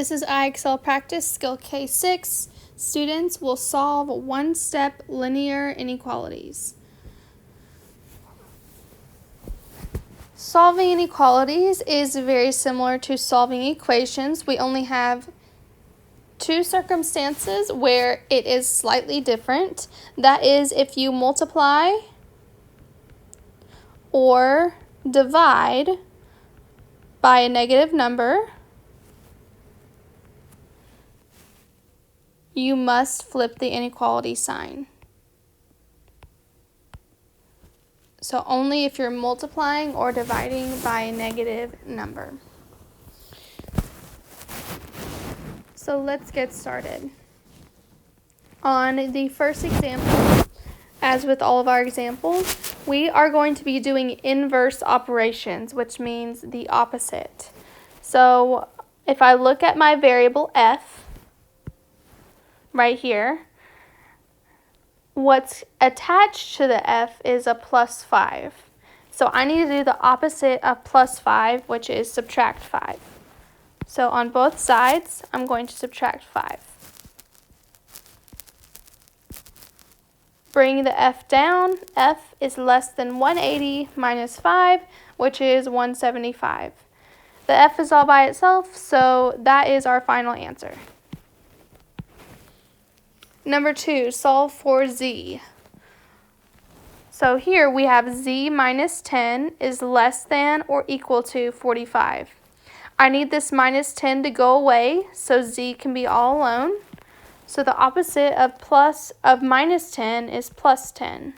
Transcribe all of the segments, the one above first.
This is IXL practice skill K6. Students will solve one-step linear inequalities. Solving inequalities is very similar to solving equations. We only have two circumstances where it is slightly different. That is if you multiply or divide by a negative number, you must flip the inequality sign. So only if you're multiplying or dividing by a negative number. So let's get started. On the first example, as with all of our examples, we are going to be doing inverse operations, which means the opposite. So if I look at my variable f right here, what's attached to the f is a plus 5. So I need to do the opposite of plus 5, which is subtract 5. So on both sides, I'm going to subtract 5. Bring the f down. F is less than 180 minus 5, which is 175. The f is all by itself, so that is our final answer. Number 2, solve for z. So here we have z minus 10 is less than or equal to 45. I need this minus 10 to go away, so z can be all alone. So the opposite of minus 10 is plus 10.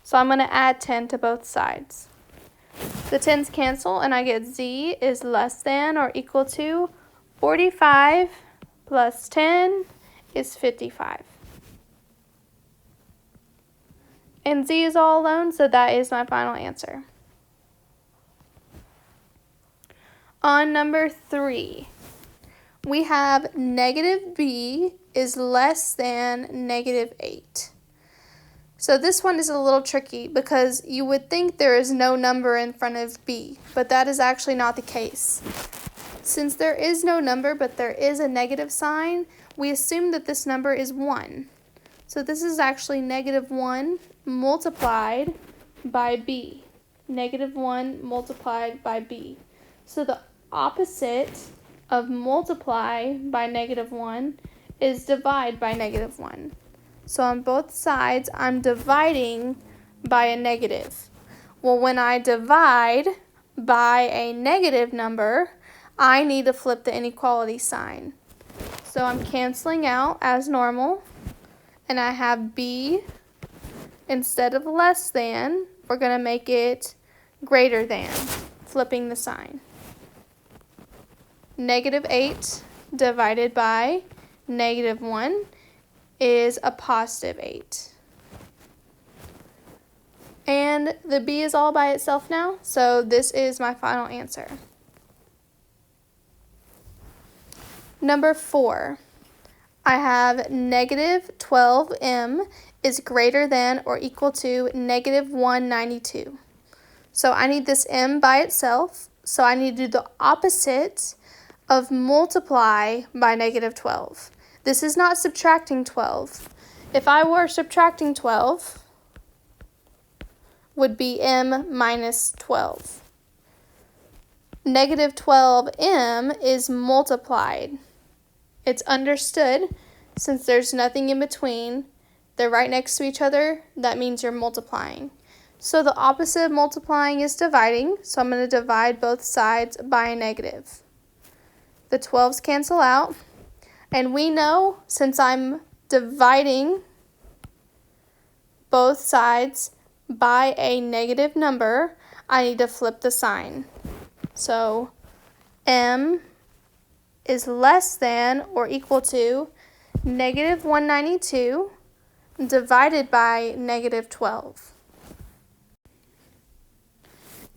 So I'm going to add 10 to both sides. The 10's cancel, and I get z is less than or equal to 45 plus 10 is 55. And z is all alone, so that is my final answer. On number 3, we have negative b is less than negative 8. So this one is a little tricky because you would think there is no number in front of b, but that is actually not the case. Since there is no number but there is a negative sign, we assume that this number is 1. So this is actually negative 1 multiplied by b. Negative 1 multiplied by b. So the opposite of multiply by negative 1 is divide by negative 1. So on both sides, I'm dividing by a negative. Well, when I divide by a negative number, I need to flip the inequality sign. So I'm canceling out as normal, and I have b instead of less than, we're going to make it greater than, flipping the sign. Negative 8 divided by negative 1 is a positive 8. And the b is all by itself now, so this is my final answer. Number 4, I have negative 12m is greater than or equal to negative 192. So I need this m by itself, so I need to do the opposite of multiply by negative 12. This is not subtracting 12. If I were subtracting 12, would be m minus 12. Negative 12m is multiplied. It's understood, since there's nothing in between, they're right next to each other, that means you're multiplying. So the opposite of multiplying is dividing, so I'm going to divide both sides by a negative. The 12's cancel out, and we know since I'm dividing both sides by a negative number, I need to flip the sign. So m is less than or equal to negative 192 divided by negative 12.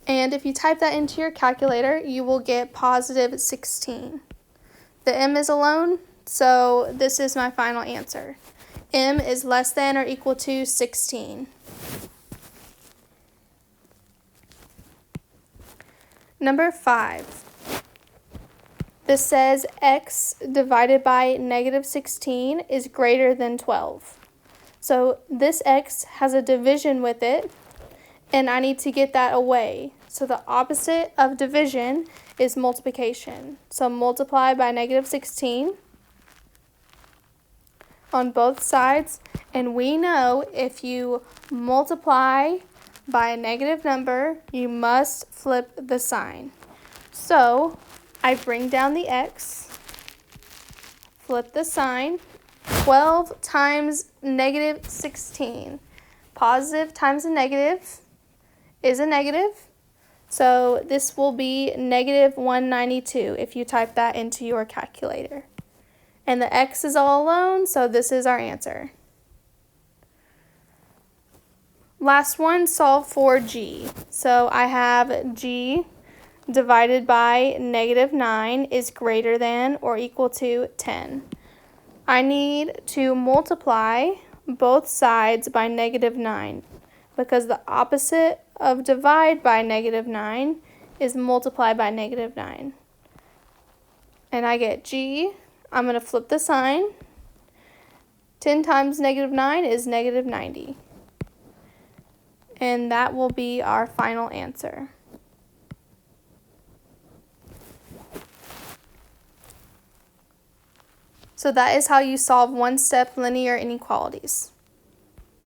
And if you type that into your calculator, you will get positive 16. The m is alone, so this is my final answer. M is less than or equal to 16. Number 5. This says x divided by negative 16 is greater than 12. So this x has a division with it, and I need to get that away. So the opposite of division is multiplication. So multiply by negative 16 on both sides. And we know if you multiply by a negative number, you must flip the sign. So I bring down the x, flip the sign. 12 times negative 16. Positive times a negative is a negative. So this will be negative 192 if you type that into your calculator. And the x is all alone, so this is our answer. Last one, solve for g. So I have g divided by negative 9 is greater than or equal to 10. I need to multiply both sides by negative 9 because the opposite of divide by negative 9 is multiply by negative 9. And I get g. I'm going to flip the sign. 10 times negative 9 is negative 90. And that will be our final answer. So that is how you solve one-step linear inequalities.